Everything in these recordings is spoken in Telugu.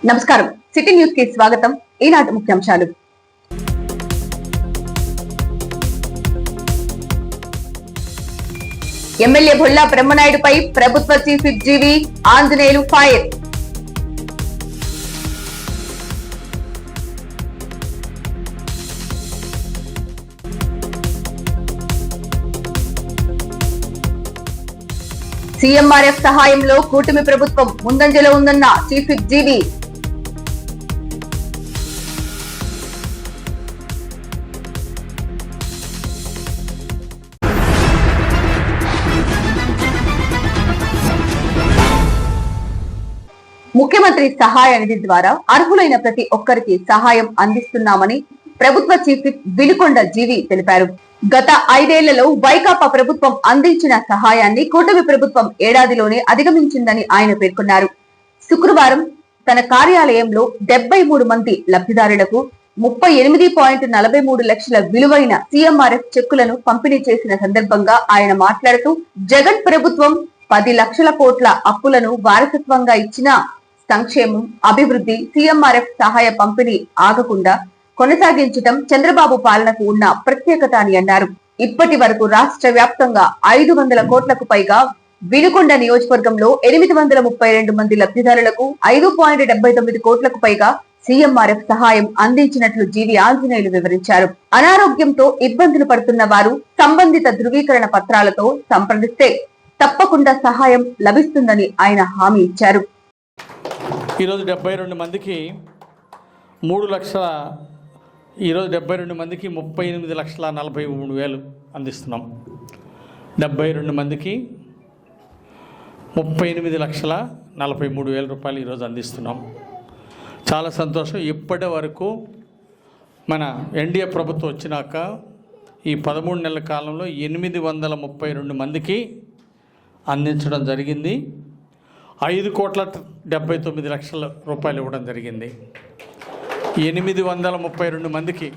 నమస్కారం. సిటీ న్యూస్ కి స్వాగతం. ఈనాటి ముఖ్యాంశాలు. ఎమ్మెల్యే బొల్లా బ్రహ్మనాయుడుపై ప్రభుత్వ చీఫ్ విప్ జీవి ఆంజనేయులు ఫైర్. సీఎంఆర్ఎఫ్ సహాయంలో కూటమి ప్రభుత్వం ముందంజలో ఉందన్న చీఫ్ విప్ జీవి. ముఖ్యమంత్రి సహాయ నిధి ద్వారా అర్హులైన ప్రతి ఒక్కరికి సహాయం అందిస్తున్నామని ప్రభుత్వ చీఫ్ విప్ వినుకొండ జీవి తెలిపారు. గత 5 ఏళ్లలో వైకాపా ప్రభుత్వం అందించిన సహాయాన్ని కూటమి ప్రభుత్వం ఏడాదిలోనే అధిగమించిందని ఆయన పేర్కొన్నారు. శుక్రవారం తన కార్యాలయంలో 73 మంది లబ్ధిదారులకు 38.43 లక్షల విలువైన సీఎంఆర్ఎఫ్ చెక్కులను పంపిణీ చేసిన సందర్భంగా ఆయన మాట్లాడుతూ, జగన్ ప్రభుత్వం 10 లక్షల కోట్ల అప్పులను వారసత్వంగా ఇచ్చిన సంక్షేమం, అభివృద్ధి, సీఎంఆర్ఎఫ్ సహాయ పంపిణీ ఆగకుండా కొనసాగించడం చంద్రబాబు పాలనకు ఉన్న ప్రత్యేకత అని అన్నారు. ఇప్పటి వరకు రాష్ట్ర వ్యాప్తంగా 500 కోట్లకు పైగా వినుకొండ నియోజకవర్గంలో 832 మంది లబ్ధిదారులకు 5.79 కోట్లకు పైగా సీఎంఆర్ఎఫ్ సహాయం అందించినట్లు జీవి ఆంజనేయులు వివరించారు. అనారోగ్యంతో ఇబ్బందులు పడుతున్న వారు సంబంధిత ధృవీకరణ పత్రాలతో సంప్రదిస్తే తప్పకుండా సహాయం లభిస్తుందని ఆయన హామీ ఇచ్చారు. ఈరోజు 72 మందికి 3 లక్షల, ఈరోజు 72 మందికి 38,43,000 అందిస్తున్నాం. 72 మందికి 38,43,000 రూపాయలు ఈరోజు అందిస్తున్నాం. చాలా సంతోషం. ఇప్పటి వరకు మన ఎన్డీఏ ప్రభుత్వం వచ్చినాక ఈ 13 నెలల కాలంలో 832 మందికి అందించడం జరిగింది. 5,79,00,000 రూపాయలు ఇవ్వడం జరిగింది. 832 మందికి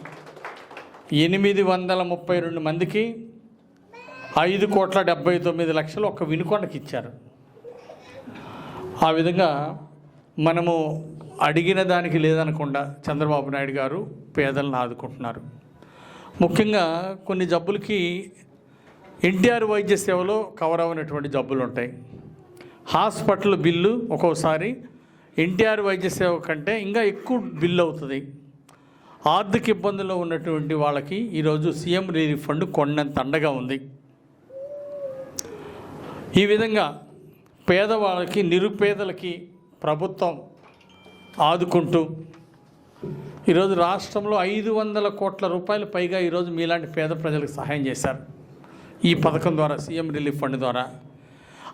5,79,00,000 ఒక వినుకొండకి ఇచ్చారు. ఆ విధంగా మనము అడిగిన దానికి లేదనకుండా చంద్రబాబు నాయుడు గారు పేదలను ఆదుకుంటున్నారు. ముఖ్యంగా కొన్ని జబ్బులకి ఎన్టీఆర్ వైద్య సేవలో కవర్ అవ్వనటువంటి జబ్బులు ఉంటాయి. హాస్పిటల్ బిల్లు ఒక్కోసారి ఎన్టీఆర్ వైద్య సేవ కంటే ఇంకా ఎక్కువ బిల్లు అవుతుంది. ఆర్థిక ఇబ్బందుల్లో ఉన్నటువంటి వాళ్ళకి ఈరోజు సీఎం రిలీఫ్ ఫండ్ కొండంత అండగా ఉంది. ఈ విధంగా పేదవాళ్ళకి, నిరుపేదలకి ప్రభుత్వం ఆదుకుంటూ ఈరోజు రాష్ట్రంలో 500 కోట్ల రూపాయలు పైగా ఈరోజు మీలాంటి పేద ప్రజలకు సహాయం చేశారు ఈ పథకం ద్వారా, సీఎం రిలీఫ్ ఫండ్ ద్వారా.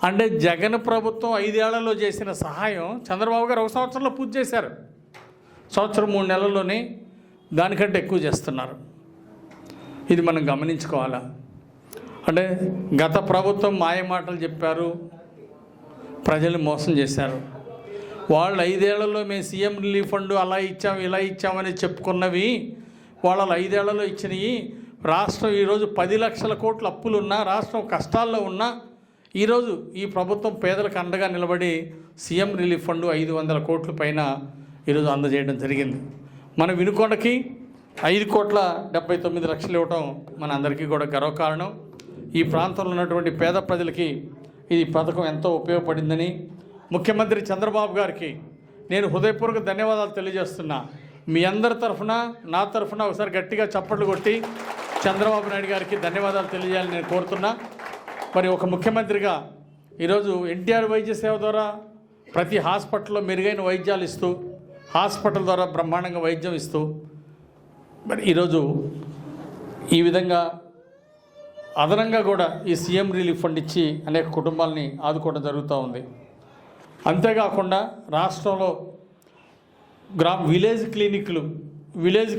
అంటే జగన్ ప్రభుత్వం 5 ఏళ్లలో చేసిన సహాయం చంద్రబాబు గారు 1 సంవత్సరంలో పూర్తి చేశారు. సంవత్సరం 3 నెలల్లోనే దానికంటే ఎక్కువ చేస్తున్నారు. ఇది మనం గమనించుకోవాలా. అంటే గత ప్రభుత్వం మాయమాటలు చెప్పారు, ప్రజల్ని మోసం చేశారు. వాళ్ళు 5 ఏళ్లలో మేము సీఎం రిలీఫ్ ఫండ్ అలా ఇచ్చాం ఇలా ఇచ్చామని చెప్పుకున్నవి వాళ్ళు 5 ఏళ్లలో ఇచ్చినవి. రాష్ట్రం ఈరోజు 10 లక్షల కోట్ల అప్పులున్నా, రాష్ట్రం కష్టాల్లో ఉన్నా ఈరోజు ఈ ప్రభుత్వం పేదలకు అండగా నిలబడి సీఎం రిలీఫ్ ఫండ్ 500 కోట్ల పైన ఈరోజు అందజేయడం జరిగింది. మన వినుకొండకి 5,79,00,000 ఇవ్వటం మన అందరికీ కూడా గర్వకారణం. ఈ ప్రాంతంలో ఉన్నటువంటి పేద ప్రజలకి ఈ పథకం ఎంతో ఉపయోగపడిందని ముఖ్యమంత్రి చంద్రబాబు గారికి నేను హృదయపూర్వక ధన్యవాదాలు తెలియజేస్తున్నా. మీ అందరి తరఫున, నా తరఫున ఒకసారి గట్టిగా చప్పట్లు కొట్టి చంద్రబాబు నాయుడు గారికి ధన్యవాదాలు తెలియజేయాలని నేను కోరుతున్నా. మరి ఒక ముఖ్యమంత్రిగా ఈరోజు ఎన్టీఆర్ వైద్య సేవ ద్వారా ప్రతి హాస్పిటల్లో మెరుగైన వైద్యాలు ఇస్తూ, హాస్పిటల్ ద్వారా బ్రహ్మాండంగా వైద్యం ఇస్తూ మరి ఈరోజు ఈ విధంగా అదనంగా కూడా ఈ సీఎం రిలీఫ్ ఫండ్ ఇచ్చి అనేక కుటుంబాలని ఆదుకోవడం జరుగుతూ ఉంది. అంతేకాకుండా రాష్ట్రంలో విలేజ్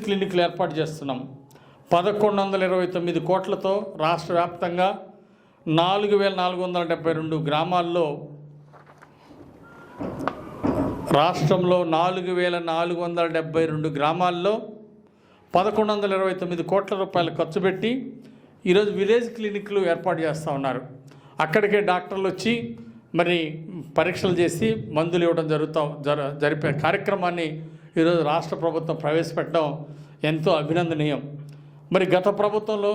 క్లినిక్లు ఏర్పాటు చేస్తున్నాం. 1,129 కోట్లతో రాష్ట్ర వ్యాప్తంగా 4,472 గ్రామాల్లో, రాష్ట్రంలో 4,472 గ్రామాల్లో 1,129 కోట్ల రూపాయలు ఖర్చు పెట్టి ఈరోజు విలేజ్ క్లినిక్లు ఏర్పాటు చేస్తూ ఉన్నారు. అక్కడికే డాక్టర్లు వచ్చి మరి పరీక్షలు చేసి మందులు ఇవ్వడం జరిపే కార్యక్రమాన్ని ఈరోజు రాష్ట్ర ప్రభుత్వం ప్రవేశపెట్టడం ఎంతో అభినందనీయం. మరి గత ప్రభుత్వంలో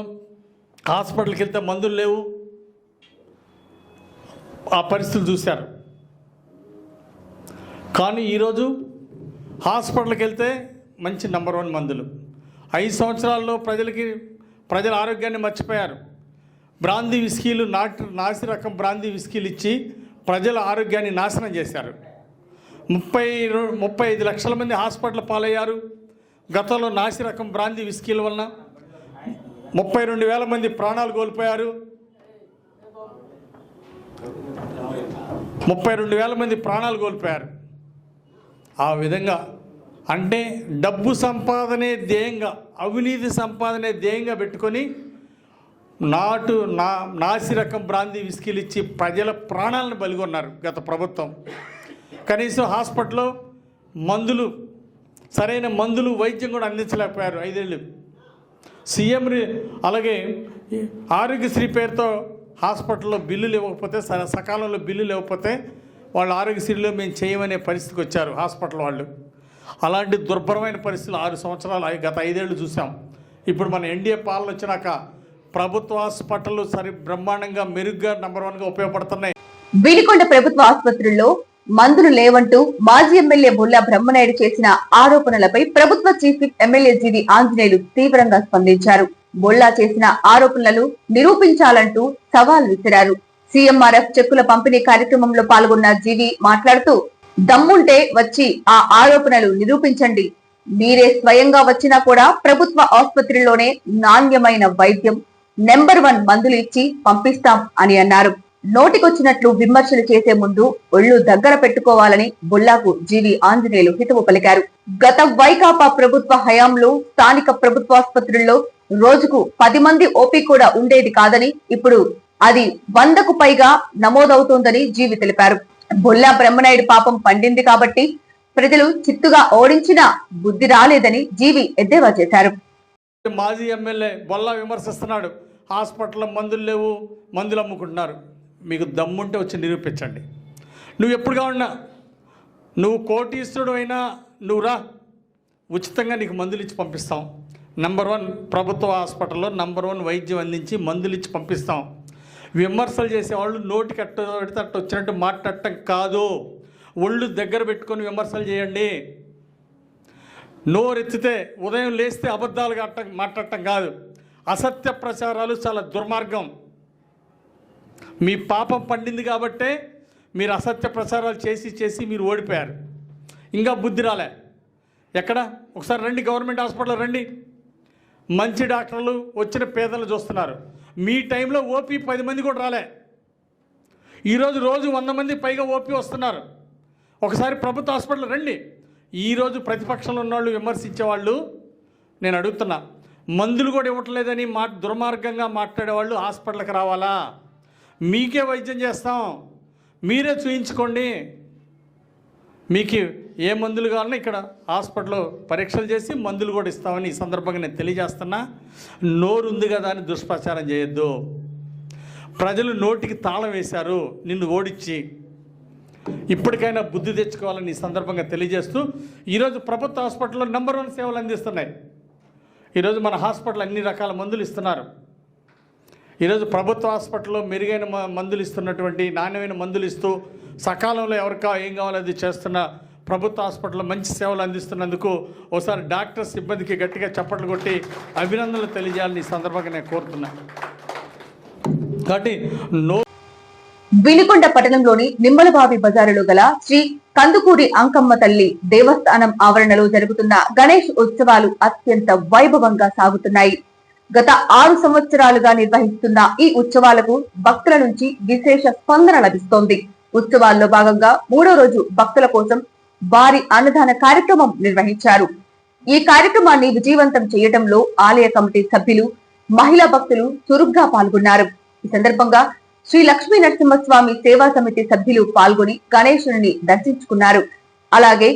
హాస్పిటల్కి వెళ్తే మందులు లేవు, ఆ పరిస్థితులు చూశారు. కానీ ఈరోజు హాస్పిటల్కి వెళ్తే మంచి నెంబర్ 1 మందులు. 5 సంవత్సరాల్లో ప్రజల ఆరోగ్యాన్ని మర్చిపోయారు. బ్రాందీ విస్కీలు నాసి రకం బ్రాందీ విస్కీలు ఇచ్చి ప్రజల ఆరోగ్యాన్ని నాశనం చేశారు. 35 లక్షల మంది హాస్పిటల్ పాలయ్యారు. గతంలో నాసి రకం బ్రాందీ విస్కీల వలన 32,000 మంది ప్రాణాలు కోల్పోయారు. 32,000 మంది ప్రాణాలు కోల్పోయారు. ఆ విధంగా అంటే డబ్బు సంపాదనే ధ్యేయంగా, అవినీతి సంపాదనే ధ్యేయంగా పెట్టుకొని నాసి రకం బ్రాందీ విస్కీలు ఇచ్చి ప్రజల ప్రాణాలను బలిగొన్నారు గత ప్రభుత్వం. కనీసం హాస్పిటల్లో సరైన మందులు వైద్యం కూడా అందించలేకపోయారు 5 ఏళ్ళు. సీఎం అలాగే ఆరోగ్యశ్రీ పేరుతో హాస్పిటల్లో బిల్లులు ఇవ్వకపోతే, సకాలంలో బిల్లులు ఇవ్వకపోతే వాళ్ళు ఆరోగ్యశ్రీలో మేము చేయమనే పరిస్థితికి వచ్చారు హాస్పిటల్ వాళ్ళు. అలాంటి దుర్భరమైన పరిస్థితులు 6 సంవత్సరాలు గత 5 ఏళ్ళు చూసాం. ఇప్పుడు మన ఎన్డీఏ పాలన వచ్చినాక ప్రభుత్వ హాస్పిటల్ బ్రహ్మాండంగా మెరుగ్గా నెంబర్ 1గా ఉపయోగపడుతున్నాయి. వినుకొండ ప్రభుత్వ ఆసుపత్రుల్లో మందులు లేవంటూ మాజీ ఎమ్మెల్యే బొల్లా బ్రహ్మనాయుడు చేసిన ఆరోపణలపై ప్రభుత్వ చీఫ్ విప్ ఎమ్మెల్యే జీవి ఆంజనేయులు తీవ్రంగా స్పందించారు. బొల్లా చేసిన ఆరోపణలను నిరూపించాలంటూ సవాల్ విసిరారు. సీఎంఆర్ఎఫ్ చెక్కుల పంపిణీ కార్యక్రమంలో పాల్గొన్న జీవి మాట్లాడుతూ, దమ్ముంటే వచ్చి ఆ ఆరోపణలు నిరూపించండి. మీరే స్వయంగా వచ్చినా కూడా ప్రభుత్వ ఆసుపత్రిలోనే నాణ్యమైన వైద్యం, నెంబర్ 1 మందులు ఇచ్చి పంపిస్తాం అని అన్నారు. నోటికొచ్చినట్లు విమర్శలు చేసే ముందు ఒళ్ళు దగ్గర పెట్టుకోవాలని బొల్లాకు జీవి ఆంజనేయులు హితవు పలికారు. గత వైకాపా ప్రభుత్వ హయాంలో స్థానిక ప్రభుత్వాసుపత్రుల్లో రోజుకు 10 మంది ఓపీ కూడా ఉండేది కాదని, ఇప్పుడు అది 100కు పైగా నమోదవుతోందని జీవి తెలిపారు. బొల్లా బ్రహ్మనాయుడు పాపం పండింది కాబట్టి ప్రజలు చిత్తుగా ఓడించినా బుద్ధి రాలేదని జీవి ఎద్దేవా చేశారు. మాజీ ఎమ్మెల్యే బొల్లా విమర్శిస్తున్నాడు, హాస్పిటల్లో మందులు లేవు, మందులు అమ్ముకుంటున్నారు. మీకు దమ్ముంటే వచ్చి నిరూపించండి. నువ్వు ఎప్పుడుగా ఉన్నా, నువ్వు కోటీశ్వరుడు అయినా నువ్వు రా, ఉచితంగా నీకు మందులు ఇచ్చి పంపిస్తాం. నెంబర్ 1 ప్రభుత్వ హాస్పిటల్లో నెంబర్ 1 వైద్యం అందించి మందులు ఇచ్చి పంపిస్తాం. విమర్శలు చేసేవాళ్ళు నోటికి అట్టు వచ్చినట్టు మాట్లాడటం కాదు, ఒళ్ళు దగ్గర పెట్టుకొని విమర్శలు చేయండి. నోరెత్తితే ఉదయం లేస్తే అబద్ధాలుగా మాట్లాడటం కాదు. అసత్య ప్రచారాలు చాలా దుర్మార్గం. మీ పాపం పండింది కాబట్టే మీరు అసత్య ప్రచారాలు చేసి మీరు ఓడిపోయారు. ఇంకా బుద్ధి రాలే. ఎక్కడ ఒకసారి రండి, గవర్నమెంట్ హాస్పిటల్ రండి. మంచి డాక్టర్లు వచ్చిన పేదలు చూస్తున్నారు. మీ టైంలో ఓపీ 10 మంది కూడా రాలే. ఈరోజు రోజు 100 మంది పైగా ఓపీ వస్తున్నారు. ఒకసారి ప్రభుత్వ హాస్పిటల్ రండి. ఈరోజు ప్రతిపక్షంలో ఉన్నవాళ్ళు విమర్శించేవాళ్ళు నేను అడుగుతున్నా, మందులు కూడా ఇవ్వట్లేదని దుర్మార్గంగా మాట్లాడేవాళ్ళు హాస్పిటల్కి రావాలా? మీకే వైద్యం చేస్తాం, మీరే చూయించుకోండి. మీకు ఏ మందులు కావాలన్నా ఇక్కడ హాస్పిటల్లో పరీక్షలు చేసి మందులు కూడా ఇస్తామని ఈ సందర్భంగా నేను తెలియజేస్తున్నా. నోరు ఉంది కదా అని దుష్ప్రచారం చేయొద్దు. ప్రజలు నోటికి తాళం వేశారు నిన్ను ఓడించి. ఇప్పటికైనా బుద్ధి తెచ్చుకోవాలని ఈ సందర్భంగా తెలియజేస్తూ, ఈరోజు ప్రభుత్వ హాస్పిటల్లో నెంబర్ 1 సేవలు అందిస్తున్నాయి. ఈరోజు మన హాస్పిటల్ అన్ని రకాల మందులు ఇస్తున్నారు. ఈరోజు ప్రభుత్వ హాస్పిటల్లో మెరుగైన మందులు ఇస్తున్నటువంటి, నాణ్యమైన మందులు ఇస్తూ సకాలంలో ఎవరికా ఏం కావాలో అది చేస్తున్న ప్రభుత్వ హాస్పిటల్లో మంచి సేవలు అందిస్తున్నందుకు ఒకసారి డాక్టర్ సిబ్బందికి గట్టిగా చప్పట్లు కొట్టి అభినందనలు తెలియజేయాలని ఈ సందర్భంగా నేను కోరుతున్నాను. కాబట్టి వినుకొండ పట్టణంలోని నిమ్మలబావి బజారులో గల శ్రీ కందుకూరి అంకమ్మ తల్లి దేవస్థానం ఆవరణలో జరుగుతున్న గణేష్ ఉత్సవాలు అత్యంత వైభవంగా సాగుతున్నాయి. గత 6 సంవత్సరాలుగా నిర్వహిస్తున్న ఈ ఉత్సవాలకు భక్తుల నుంచి విశేష స్పందన లభిస్తోంది. ఉత్సవాల్లో భాగంగా 3వ రోజు భక్తుల కోసం భారీ అన్నదాన కార్యక్రమం నిర్వహించారు. ఈ కార్యక్రమాన్ని విజయవంతం చేయడంలో ఆలయ కమిటీ సభ్యులు, మహిళా భక్తులు చురుగ్గా పాల్గొన్నారు. ఈ సందర్భంగా శ్రీ లక్ష్మీ నరసింహస్వామి సేవా సమితి సభ్యులు పాల్గొని గణేశుని దర్శించుకున్నారు. అలాగే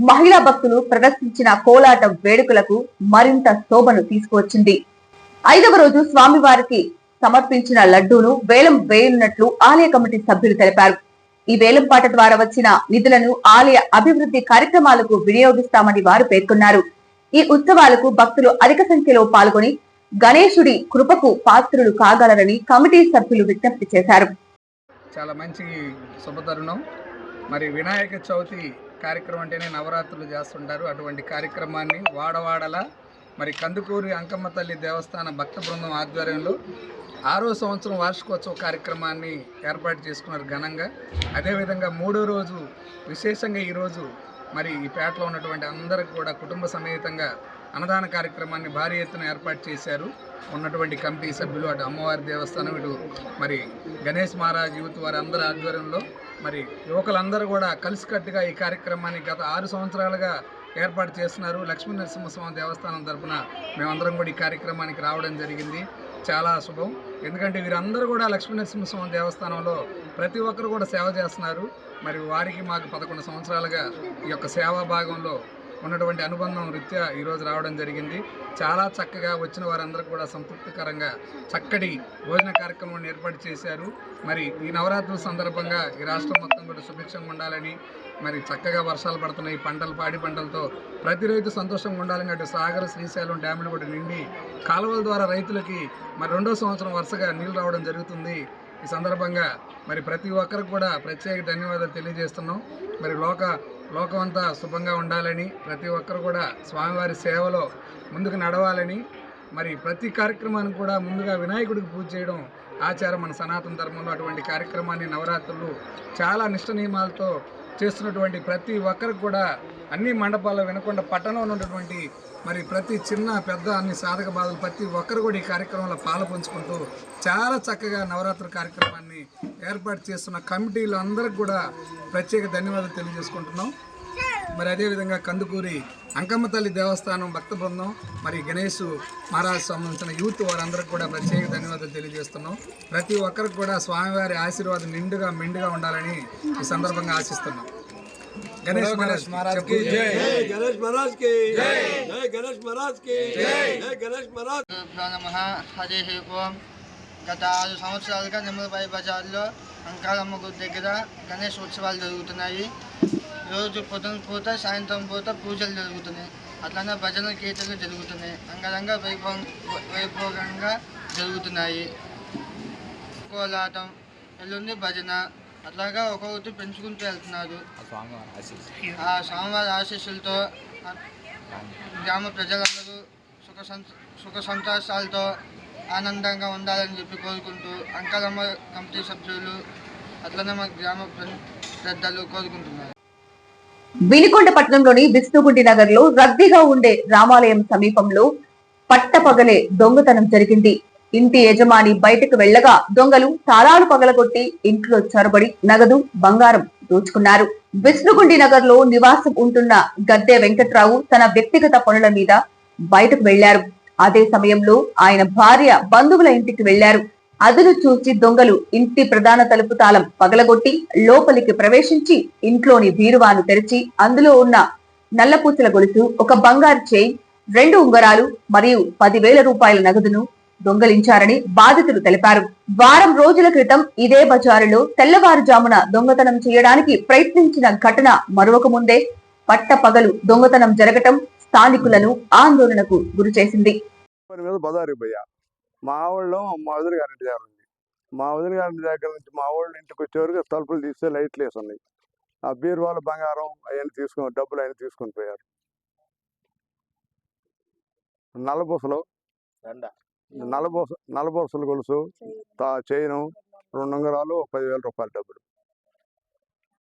మహిళా భక్తులు ప్రదర్శించిన కోలాట వేడుకలకు మరింత శోభను తీసుకువచ్చింది. 5వ రోజు స్వామివారికి సమర్పించిన లడ్డూను వేలం వేయనున్నట్లు ఆలయ కమిటీ సభ్యులు తెలిపారు. ఈ వేలంపాట ద్వారా వచ్చిన నిధులను ఆలయ అభివృద్ధి కార్యక్రమాలకు వినియోగిస్తామని వారు పేర్కొన్నారు. ఈ ఉత్సవాలకు భక్తులు అధిక సంఖ్యలో పాల్గొని గణేశుడి కృపకు పాత్రులు కాగలరని కమిటీ సభ్యులు విజ్ఞప్తి చేశారు. చాలా మంచి శుభతరుణం. మరి వినాయక చవితి కార్యక్రమం అంటేనే నవరాత్రులు చేస్తుంటారు. అటువంటి కార్యక్రమాన్ని వాడవాడల మరి కందుకూరి అంకమ్మ తల్లి దేవస్థాన భక్త బృందం ఆధ్వర్యంలో 6వ సంవత్సరం వార్షికోత్సవ కార్యక్రమాన్ని ఏర్పాటు చేసుకున్నారు ఘనంగా. అదేవిధంగా 3వ రోజు విశేషంగా ఈరోజు మరి ఈ పేటలో ఉన్నటువంటి అందరికి కూడా కుటుంబ సమేతంగా అన్నదాన కార్యక్రమాన్ని భారీ ఎత్తున ఏర్పాటు చేశారు. ఉన్నటువంటి కమిటీ సభ్యులు, అటు అమ్మవారి దేవస్థానం, ఇటు మరి గణేష్ మహారాజ్ యూత్ వారి అందరి ఆధ్వర్యంలో మరి యువకులందరూ కూడా కలిసికట్టుగా ఈ కార్యక్రమాన్ని గత 6 సంవత్సరాలుగా ఏర్పాటు చేస్తున్నారు. లక్ష్మీ నరసింహస్వామి దేవస్థానం తరఫున మేమందరం కూడా ఈ కార్యక్రమానికి రావడం జరిగింది. చాలా శుభం. ఎందుకంటే వీరందరూ కూడా లక్ష్మీ నరసింహస్వామి దేవస్థానంలో ప్రతి ఒక్కరు కూడా సేవ చేస్తున్నారు. మరి వారికి మాకు 11 సంవత్సరాలుగా ఈ యొక్క సేవా భాగంలో ఉన్నటువంటి అనుబంధం రీత్యా ఈరోజు రావడం జరిగింది. చాలా చక్కగా వచ్చిన వారందరూ కూడా సంతృప్తికరంగా చక్కటి భోజన కార్యక్రమాన్ని ఏర్పాటు చేశారు. మరి ఈ నవరాత్రుల సందర్భంగా ఈ రాష్ట్రం మొత్తం కూడా సుభిక్షంగా ఉండాలని, మరి చక్కగా వర్షాలు పడుతున్నాయి, పంటలు పాడి పంటలతో ప్రతి రైతు సంతోషంగా ఉండాలని, అటు సాగర్ శ్రీశైలం డ్యాములు కూడా నిండి కాలువల ద్వారా రైతులకి మరి 2వ సంవత్సరం వరుసగా నీళ్లు రావడం జరుగుతుంది. ఈ సందర్భంగా మరి ప్రతి ఒక్కరికి కూడా ప్రత్యేక ధన్యవాదాలు తెలియజేస్తున్నాం. మరి లోకమంతా శుభంగా ఉండాలని, ప్రతి ఒక్కరు కూడా స్వామివారి సేవలో ముందుకు నడవాలని, మరి ప్రతి కార్యక్రమాన్ని కూడా ముందుగా వినాయకుడికి పూజ చేయడం ఆచారం మన సనాతన ధర్మంలో. అటువంటి కార్యక్రమాన్ని నవరాత్రులు చాలా నిష్ట నియమాలతో చేస్తున్నటువంటి ప్రతి ఒక్కరికి కూడా అన్ని మండపాల్లో వినకొండ పట్టణంలో ఉన్నటువంటి మరి ప్రతి చిన్న పెద్ద అన్ని సాధక బాధలు ప్రతి ఒక్కరు కూడా ఈ కార్యక్రమంలో పాల్పంచుకుంటూ చాలా చక్కగా నవరాత్రి కార్యక్రమాన్ని ఏర్పాటు చేస్తున్న కమిటీలు అందరికి కూడా ప్రత్యేక ధన్యవాదాలు తెలియజేసుకుంటున్నాం. మరి అదేవిధంగా కందుకూరి అంకమ్మ తల్లి దేవస్థానం భక్త బృందం, మరి గణేష్ మహారాజ్ సంబంధించిన యూత్ వారందరికి కూడా ప్రత్యేక ధన్యవాదాలు తెలియజేస్తున్నాం. ప్రతి ఒక్కరికి కూడా స్వామివారి ఆశీర్వాదం నిండుగా మెండుగా ఉండాలని ఈ సందర్భంగా ఆశిస్తున్నాం. గణేష్ మహారాజ్ కి జై. గణేష్ మహారాజ్ కి జై. జై గణేష్ మహారాజ్ కి జై. జై గణేష్ మహారాజ్. హరి ఓం. గత 6 సంవత్సరాలుగా నిమ్మలబాయి బజార్లో అంకాలమ్మ గుడి దగ్గర గణేష్ ఉత్సవాలు జరుగుతున్నాయి. రోజు పొద్దున పూట సాయంత్రం పూట పూజలు జరుగుతున్నాయి. అట్లనే భజన కీర్తనలు జరుగుతున్నాయి. అంగరంగ వైభవంగా జరుగుతున్నాయి. కోలాటం, ఎల్లుండి భజన, అట్లాగా ఒక్కొక్కటి పెంచుకుంటూ వెళ్తున్నారు. ఆ స్వామివారి ఆశీస్సులతో గ్రామ ప్రజలందరూ సుఖ సంతోషాలతో ఆనందంగా ఉండాలని చెప్పి కోరుకుంటూ అంకాలమ్మ కమిటీ సభ్యులు అట్లనే మా గ్రామ పెద్దలు కోరుకుంటున్నారు. వినుకొండ పట్టణంలోని విష్ణుగుండి నగర్ లో రద్దీగా ఉండే రామాలయం సమీపంలో పట్టపగలే దొంగతనం జరిగింది. ఇంటి యజమాని బయటకు వెళ్లగా దొంగలు తాళాలు పగలగొట్టి ఇంట్లో చొరబడి నగదు, బంగారం దోచుకున్నారు. విష్ణుగుండి నగర్ లో నివాసం ఉంటున్న గద్దె వెంకట్రావు తన వ్యక్తిగత పనుల మీద బయటకు వెళ్లారు. అదే సమయంలో ఆయన భార్య బంధువుల ఇంటికి వెళ్లారు. అదును చూసి దొంగలు ఇంటి ప్రధాన తలుపు తాళం పగలగొట్టి లోపలికి ప్రవేశించి ఇంట్లోని బీరువాను తెరిచి అందులో ఉన్న నల్లపూసల గొలుసు, ఒక బంగారు చైన్, 2 ఉంగరాలు మరియు 10,000 రూపాయల నగదును దొంగలించారని బాధితులు తెలిపారు. వారం రోజుల క్రితం ఇదే బజారులో తెల్లవారుజామున దొంగతనం చేయడానికి ప్రయత్నించిన ఘటన మరొక ముందే పట్టపగలు దొంగతనం జరగటం స్థానికులను ఆందోళనకు గురిచేసింది. మా ఊళ్ళో మా వదిన గారింటి దగ్గర ఉంది. మా వదిన గారింటి దగ్గర నుంచి మా ఊళ్ళో ఇంటికి వచ్చేవరకు తలుపులు తీస్తే లైట్లు వేసి ఉన్నాయి. ఆ బీరువాల బంగారం అవన్నీ తీసుకుని, డబ్బులు అవన్నీ తీసుకొని పోయారు. నల్లబూసలు గొలుసు, చైను, 2 ఉంగరాలు, 10,000 రూపాయల డబ్బులు.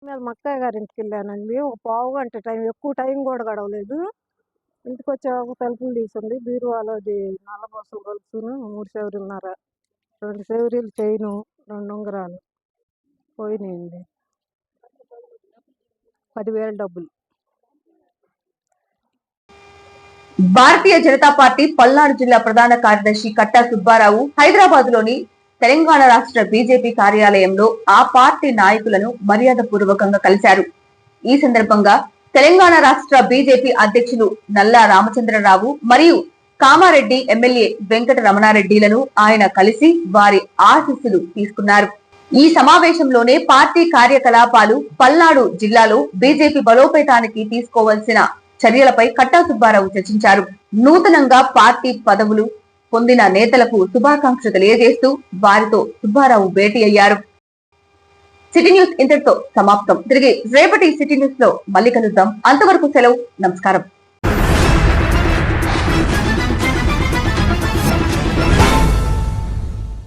మేము మక్కయ్య గారింటికి వెళ్ళానండి. ఒక పావు గంట టైం, ఎక్కువ టైం కూడా గడవలేదు. ఇంటికి వచ్చే తలుపులు తీసుంది. బీరువాలో నల్లబూసలు గొలుసును, 3 సెవరీలున్నర, 2 సెవరీలు చైను, 2 ఉంగరాలు పోయినాయండి. 10,000 డబ్బులు. భారతీయ జనతా పార్టీ పల్నాడు జిల్లా ప్రధాన కార్యదర్శి కట్టా సుబ్బారావు హైదరాబాద్ లోని తెలంగాణ రాష్ట్ర బీజేపీ కార్యాలయంలో ఆ పార్టీ నాయకులను మర్యాద పూర్వకంగా కలిశారు. ఈ సందర్భంగా తెలంగాణ రాష్ట్ర బీజేపీ అధ్యక్షులు నల్లా రామచంద్రరావు మరియు కామారెడ్డి ఎమ్మెల్యే వెంకట రమణారెడ్డిలను ఆయన కలిసి వారి ఆశీస్సులు తీసుకున్నారు. ఈ సమావేశంలోనే పార్టీ కార్యకలాపాలు, పల్నాడు జిల్లాలో బీజేపీ బలోపేతానికి తీసుకోవాల్సిన చర్యలపై కట్టా సుబ్బారావు చర్చించారు. నూతనంగా పార్టీ పదవులు పొందిన నేతలకు శుభాకాంక్షలు తెలియజేస్తూ వారితో సుబ్బారావు భేటీ అయ్యారు. సిటీ న్యూస్ ఇంతటితో సమాప్తం. తిరిగి రేపటి సిటీ న్యూస్ లో మళ్ళీ కలుద్దాం. అంతవరకు సెలవు. నమస్కారం.